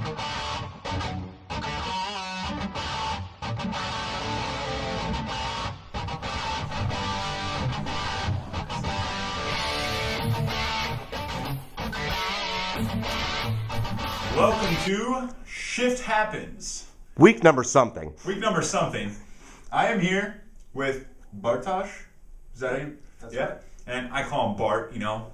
Welcome to Shift Happens. Week number something. I am here with Bartosh. Is that it? That's yeah. right. And I call him Bart, to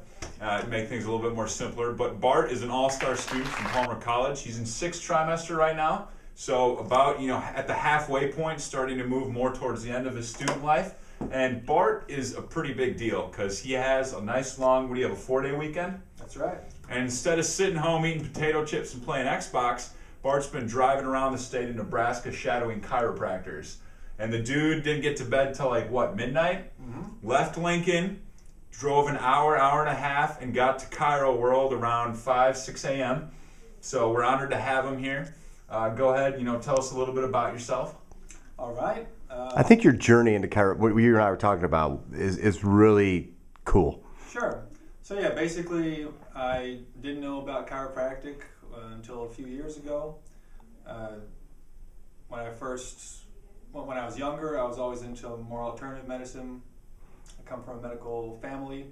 make things a little bit more simpler. But Bart is an all-star student from Palmer College. He's in 6th trimester right now. So about, at the halfway point, starting to move more towards the end of his student life. And Bart is a pretty big deal because he has a nice long, a 4-day weekend? That's right. And instead of sitting home eating potato chips and playing Xbox, Bart's been driving around the state of Nebraska shadowing chiropractors. And the dude didn't get to bed till midnight, left Lincoln, drove an hour and a half, and got to Chiro World around 6 a.m. So we're honored to have him here. Go ahead, tell us a little bit about yourself. All right. I think your journey into chiro, what you and I were talking about, is really cool. Sure. So yeah, basically, I didn't know about chiropractic until a few years ago. When I was younger, I was always into more alternative medicine. I come from a medical family,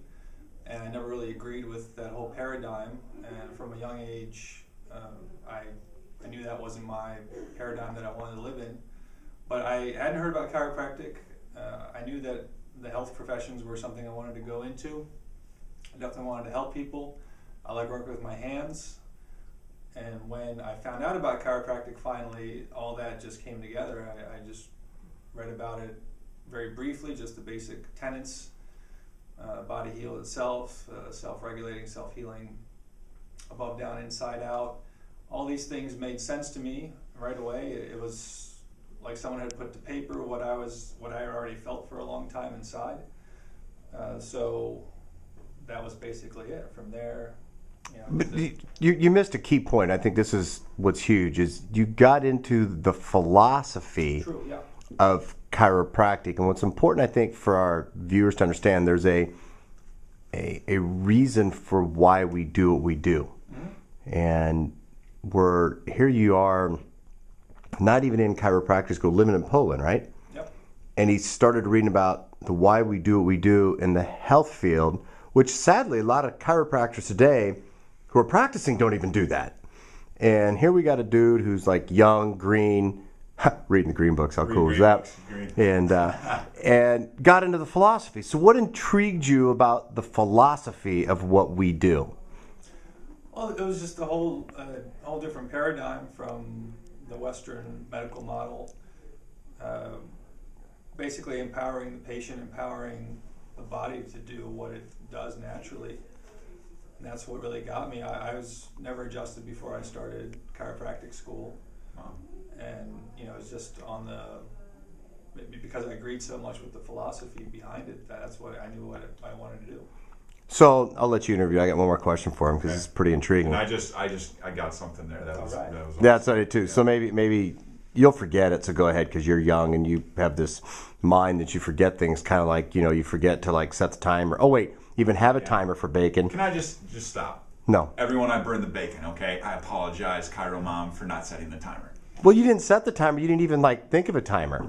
and I never really agreed with that whole paradigm. And from a young age, I knew that wasn't my paradigm that I wanted to live in. But I hadn't heard about chiropractic. I knew that the health professions were something I wanted to go into. I definitely wanted to help people. I like working with my hands. And when I found out about chiropractic, finally, all that just came together. I just read about it very briefly, just the basic tenets. Body heals itself, self-regulating, self-healing, above, down, inside, out. All these things made sense to me right away. It was like someone had put to paper what I already felt for a long time inside. So that was basically it. From there, You missed a key point. I think this is what's huge, is you got into the philosophy of chiropractic. And what's important, I think, for our viewers to understand, there's a reason for why we do what we do. And here you are, not even in chiropractic school, living in Poland, right? Yep. And he started reading about the why we do what we do in the health field, which sadly a lot of chiropractors today who are practicing don't even do that. And here we got a dude who's like young, green, reading the green books, how cool is that? And got into the philosophy. So what intrigued you about the philosophy of what we do? Well, it was just a whole different paradigm from the Western medical model. Basically empowering the patient, empowering the body to do what it does naturally. And that's what really got me. I was never adjusted before I started chiropractic school. And, it was just because I agreed so much with the philosophy behind it, that's what I knew what I wanted to do. So I'll let you interview. I got one more question for him because it's pretty intriguing. And I got something there. That was That's what I did too. Yeah. So maybe you'll forget it. So go ahead, because you're young and you have this mind that you forget things. Kind of like you forget to set the timer. Oh wait, even have a timer for bacon. Can I just stop? No. Everyone, I burned the bacon. Okay, I apologize, Chiro Mom, for not setting the timer. Well, you didn't set the timer. You didn't even think of a timer.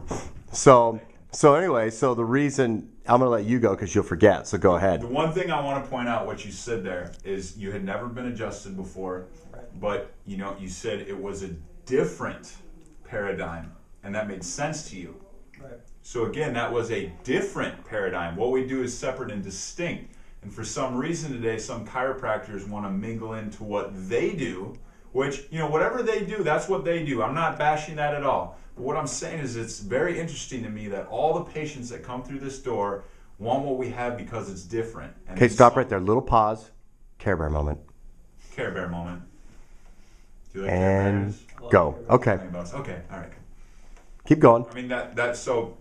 So anyway, the reason I'm going to let you go because you'll forget. So go ahead. The one thing I want to point out, what you said there, is you had never been adjusted before, but you said it was a different paradigm, and that made sense to you. Right. So again, that was a different paradigm. What we do is separate and distinct. And for some reason today, some chiropractors want to mingle into what they do, which, whatever they do, that's what they do. I'm not bashing that at all. But what I'm saying is it's very interesting to me that all the patients that come through this door want what we have because it's different. And okay, stop right there. Little pause. Care Bear moment. Care Bear moment. Do you like and Care Bears? Go. Okay. Okay, all right. Keep going. I mean, that's so...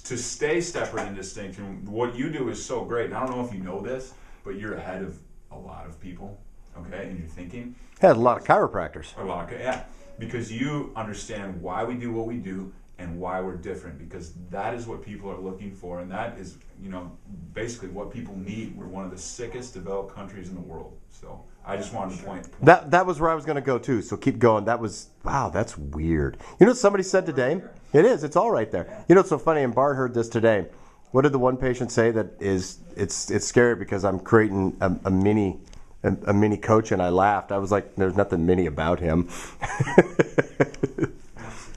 To stay separate and distinct, and what you do is so great. And I don't know if you know this, but you're ahead of a lot of people, okay, in your thinking. Had a lot of chiropractors. Yeah, because you understand why we do what we do, and why we're different, because that is what people are looking for, and that is, basically what people need. We're one of the sickest developed countries in the world. So I just wanted to point. That was where I was going to go too. So keep going. Wow, that's weird. You know what somebody said today? It is. It's all right there. You know what's so funny? And Bart heard this today. What did the one patient say? That it's scary because I'm creating a mini coach, and I laughed. I was like, there's nothing mini about him.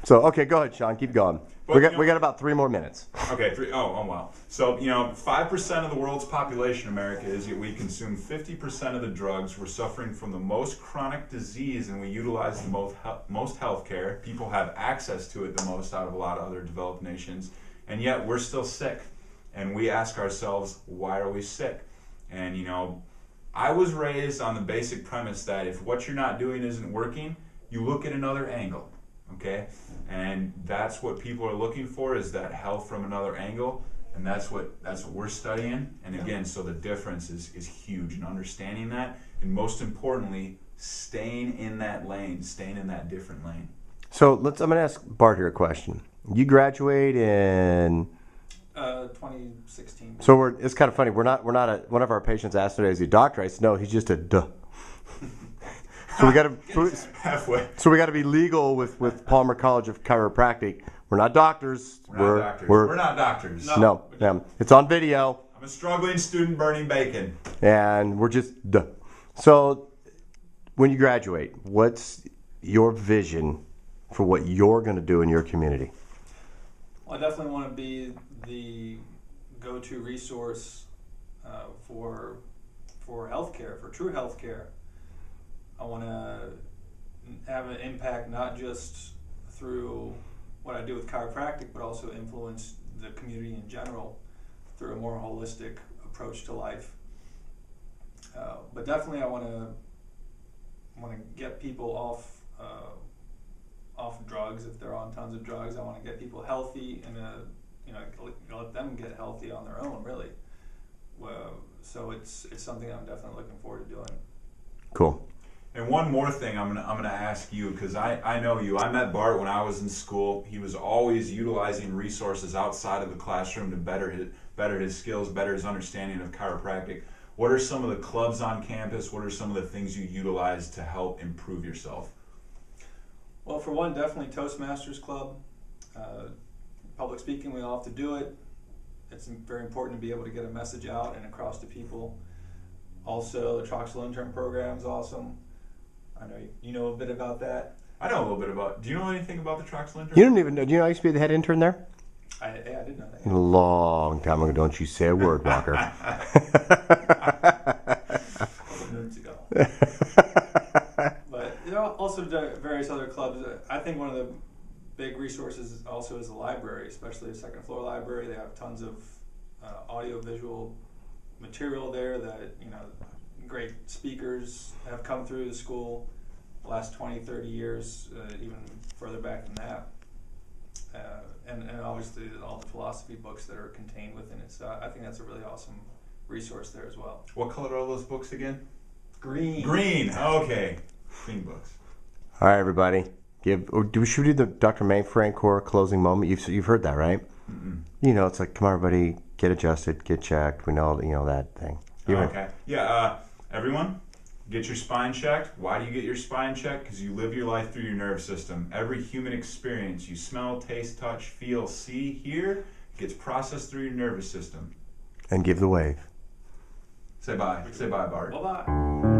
So okay, go ahead, Sean. Keep going. We got about 3 more minutes. Okay, 3. Oh wow. So 5% of the world's population in America is, yet we consume 50% of the drugs. We're suffering from the most chronic disease, and we utilize the most health care. People have access to it the most out of a lot of other developed nations, and yet we're still sick. And we ask ourselves, why are we sick? And I was raised on the basic premise that if what you're not doing isn't working, you look at another angle. Okay, and that's what people are looking for, is that health from another angle, and that's what we're studying. And again, so the difference is huge in understanding that, and most importantly, staying in that lane, staying in that different lane. So I'm going to ask Bart here a question. You graduate in 2016. So it's kind of funny. One of our patients asked today, is he a doctor? I said, no, he's just a duh. So we got to halfway. So we got to be legal with Palmer College of Chiropractic. We're not doctors. We're not doctors. No. It's on video. I'm a struggling student burning bacon. And we're just duh. So when you graduate, what's your vision for what you're going to do in your community? Well, I definitely want to be the go-to resource for healthcare, for true healthcare. I want to have an impact not just through what I do with chiropractic, but also influence the community in general through a more holistic approach to life. But definitely, I want to get people off drugs if they're on tons of drugs. I want to get people healthy and let them get healthy on their own, really. So it's something I'm definitely looking forward to doing. Cool. And one more thing I'm gonna ask you, because I know you. I met Bart when I was in school. He was always utilizing resources outside of the classroom to better his skills, better his understanding of chiropractic. What are some of the clubs on campus? What are some of the things you utilize to help improve yourself? Well, for one, definitely Toastmasters Club. Public speaking, we all have to do it. It's very important to be able to get a message out and across to people. Also, the Troxel intern program is awesome. I know you know a bit about that. I know a little bit about. Do you know anything about the Troxel intern? You don't even know. Do you know I used to be the head intern there? I did know that. A long time ago. Don't you say a word, Walker. Minutes ago. But also various other clubs. I think one of the big resources also is the library, especially the second floor library. They have tons of audio-visual material there that great speakers have come through the school the last 20-30 years, even further back than that, and obviously all the philosophy books that are contained within it. So I think that's a really awesome resource there as well. What color are those books again? Green. Okay, green books. All right, everybody. Should we do the Dr. Mainfrancourt closing moment? You've heard that, right? Mm-mm. It's like, come on, everybody, get adjusted, get checked. We know that thing. Okay. Yeah. Everyone, get your spine checked. Why do you get your spine checked? Because you live your life through your nerve system. Every human experience you smell, taste, touch, feel, see, hear gets processed through your nervous system. And give the wave. Say bye. Say bye, Bart. Bye-bye.